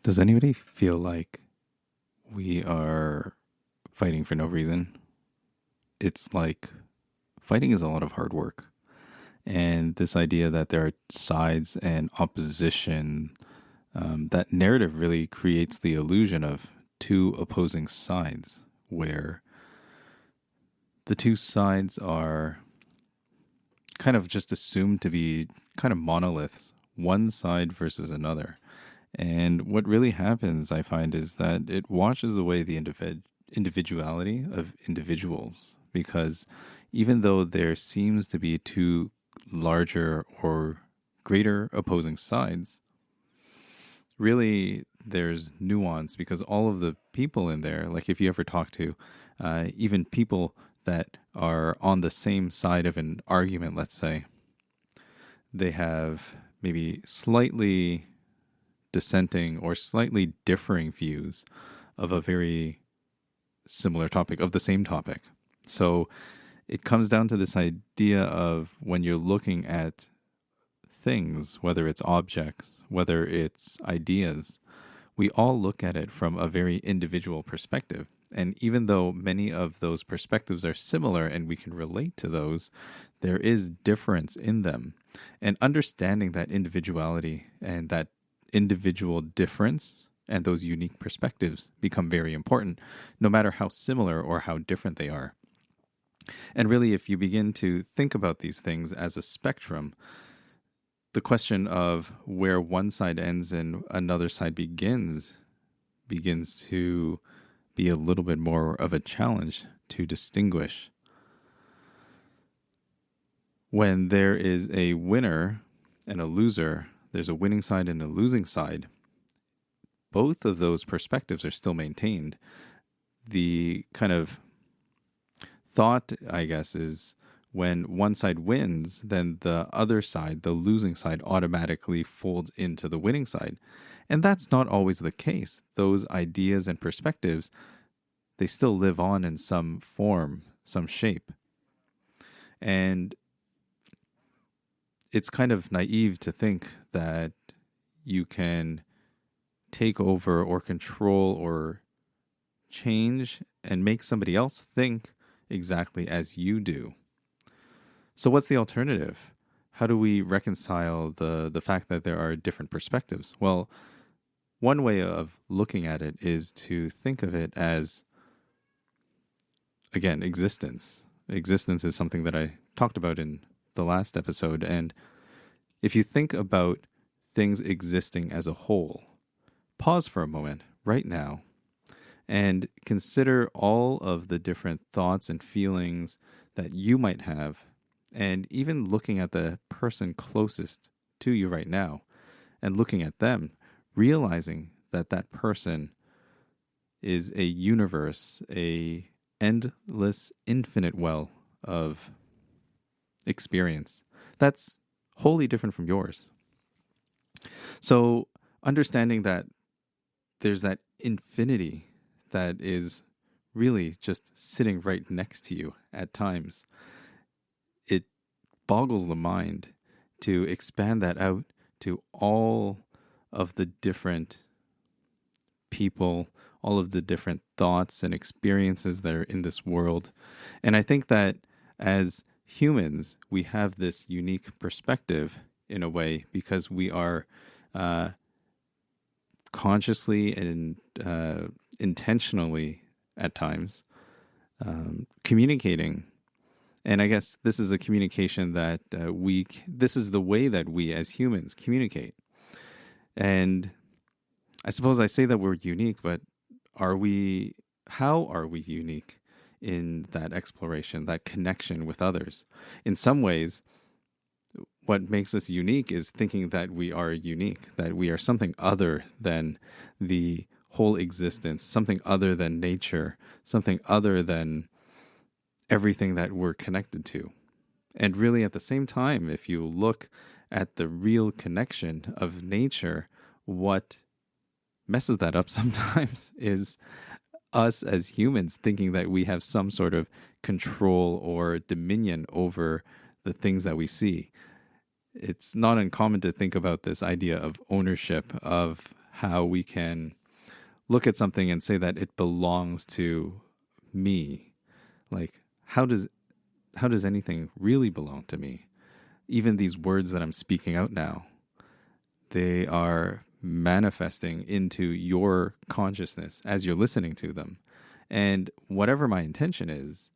Does anybody feel like we are fighting for no reason? It's like fighting is a lot of hard work. And this idea that there are sides and opposition, that narrative really creates the illusion of two opposing sides, where the two sides are kind of just assumed to be kind of monoliths, one side versus another. And what really happens, I find, is that it washes away the individuality of individuals, because even though there seems to be two larger or greater opposing sides, really there's nuance, because all of the people in there, like if you ever talk to even people that are on the same side of an argument, let's say, they have maybe slightly dissenting or slightly differing views of a very similar topic, of the same topic. So it comes down to this idea of when you're looking at things, whether it's objects, whether it's ideas, we all look at it from a very individual perspective. And even though many of those perspectives are similar and we can relate to those, there is difference in them. And understanding that individuality and that individual difference and those unique perspectives become very important, no matter how similar or how different they are. And really, if you begin to think about these things as a spectrum, the question of where one side ends and another side begins to be a little bit more of a challenge to distinguish. When there is a winner and a loser, there's a winning side and a losing side. Both of those perspectives are still maintained. The kind of thought, I guess, is when one side wins, then the other side, the losing side, automatically folds into the winning side. And that's not always the case. Those ideas and perspectives, they still live on in some form, some shape. And it's kind of naive to think that you can take over or control or change and make somebody else think exactly as you do. So what's the alternative? How do we reconcile the fact that there are different perspectives? Well, one way of looking at it is to think of it as, again, existence. Existence is something that I talked about in the last episode. And if you think about things existing as a whole, pause for a moment right now and consider all of the different thoughts and feelings that you might have, and even looking at the person closest to you right now and looking at them, realizing that that person is a universe, a endless, infinite well of experience that's wholly different from yours. So understanding that there's that infinity that is really just sitting right next to you at times, it boggles the mind to expand that out to all of the different people, all of the different thoughts and experiences that are in this world. And I think that as humans, we have this unique perspective in a way because we are consciously and intentionally at times communicating. And I guess this is a communication that this is the way that we as humans communicate. And I suppose I say that we're unique, but how are we unique in that exploration, that connection with others? In some ways, what makes us unique is thinking that we are unique, that we are something other than the whole existence, something other than nature, something other than everything that we're connected to. And really, at the same time, if you look at the real connection of nature, what messes that up sometimes is us as humans thinking that we have some sort of control or dominion over the things that we see. It's not uncommon to think about this idea of ownership, of how we can look at something and say that it belongs to me. Like, how does anything really belong to me? Even these words that I'm speaking out now, they are manifesting into your consciousness as you're listening to them. And whatever my intention is,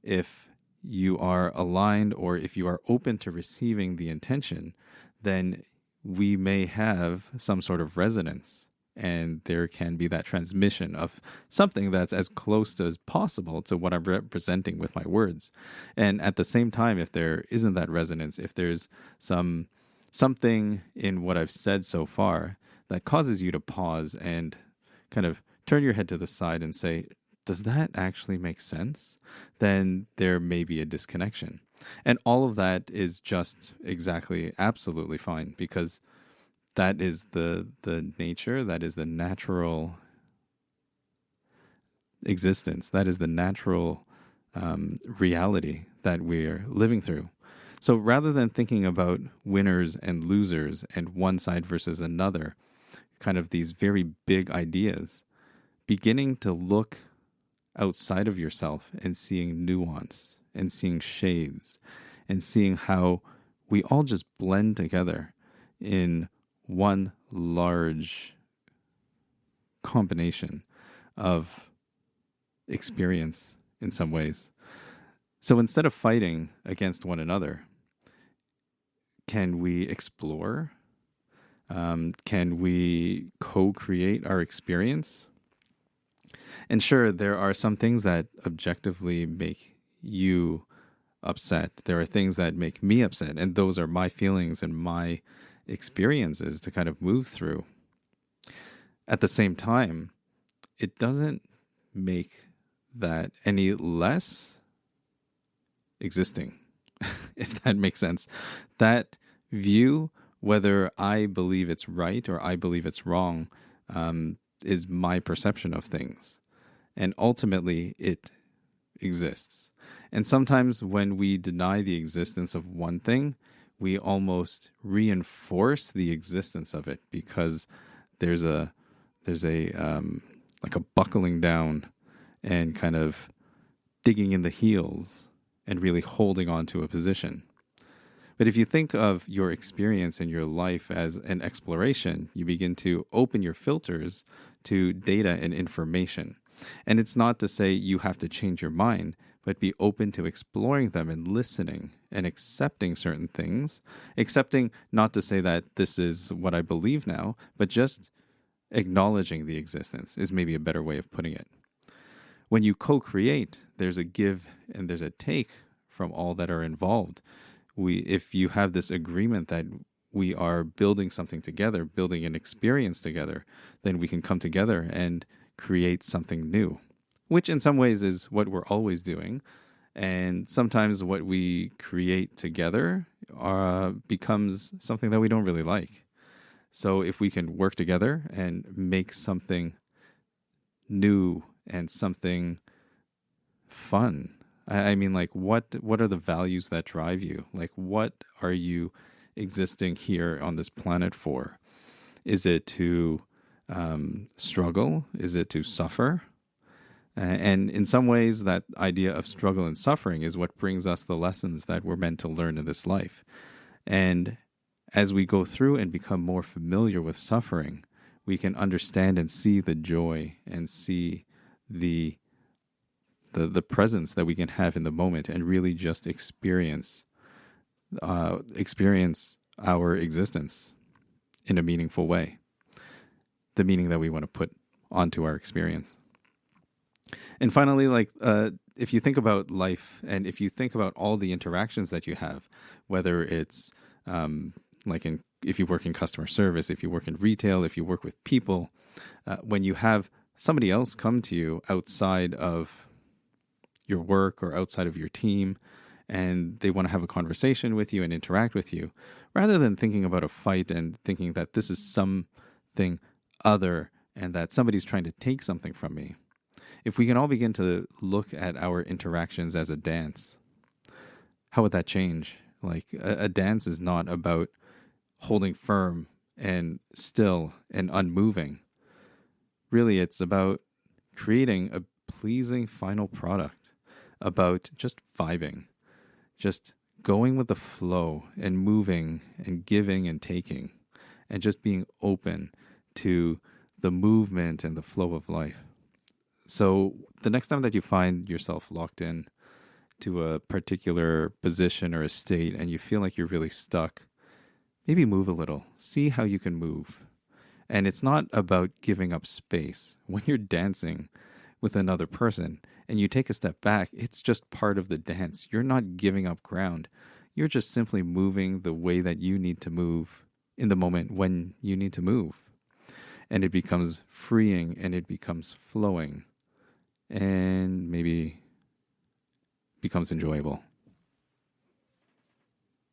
if you are aligned or if you are open to receiving the intention, then we may have some sort of resonance. And there can be that transmission of something that's as close to as possible to what I'm representing with my words. And at the same time, if there isn't that resonance, if there's something in what I've said so far that causes you to pause and kind of turn your head to the side and say, does that actually make sense? Then there may be a disconnection. And all of that is just exactly, absolutely fine, because that is the nature, that is the natural existence, that is the natural reality that we're living through. So rather than thinking about winners and losers and one side versus another, kind of these very big ideas, beginning to look outside of yourself and seeing nuance and seeing shades and seeing how we all just blend together in one large combination of experience in some ways. So instead of fighting against one another, can we explore? Can we co-create our experience? And sure, there are some things that objectively make you upset. There are things that make me upset, and those are my feelings and my experiences to kind of move through. At the same time, it doesn't make that any less existing, if that makes sense. That view, whether I believe it's right or I believe it's wrong, is my perception of things. And ultimately, it exists. And sometimes when we deny the existence of one thing, we almost reinforce the existence of it, because there's a like a buckling down and kind of digging in the heels and really holding on to a position. But if you think of your experience in your life as an exploration, you begin to open your filters to data and information. And it's not to say you have to change your mind, but be open to exploring them and listening and accepting certain things. Accepting, not to say that this is what I believe now, but just acknowledging the existence is maybe a better way of putting it. When you co-create, there's a give and there's a take from all that are involved. If you have this agreement that we are building something together, building an experience together, then we can come together and create something new, which in some ways is what we're always doing. And sometimes what we create together becomes something that we don't really like. So if we can work together and make something new and something fun, I mean, like, what are the values that drive you? Like, what are you existing here on this planet for? Is it to struggle? Is it to suffer? And in some ways, that idea of struggle and suffering is what brings us the lessons that we're meant to learn in this life. And as we go through and become more familiar with suffering, we can understand and see the joy and see the presence that we can have in the moment and really just experience our existence in a meaningful way. The meaning that we want to put onto our experience. And finally, if you think about life and if you think about all the interactions that you have, whether it's if you work in customer service, if you work in retail, if you work with people, when you have somebody else come to you outside of your work or outside of your team, and they want to have a conversation with you and interact with you, rather than thinking about a fight and thinking that this is something other and that somebody's trying to take something from me. If we can all begin to look at our interactions as a dance, how would that change? Like, a dance is not about holding firm and still and unmoving. Really, it's about creating a pleasing final product, about just vibing, just going with the flow and moving and giving and taking, and just being open to the movement and the flow of life. So the next time that you find yourself locked in to a particular position or a state and you feel like you're really stuck, maybe move a little. See how you can move. And it's not about giving up space. When you're dancing with another person and you take a step back, it's just part of the dance. You're not giving up ground. You're just simply moving the way that you need to move in the moment when you need to move. And it becomes freeing and it becomes flowing and maybe becomes enjoyable.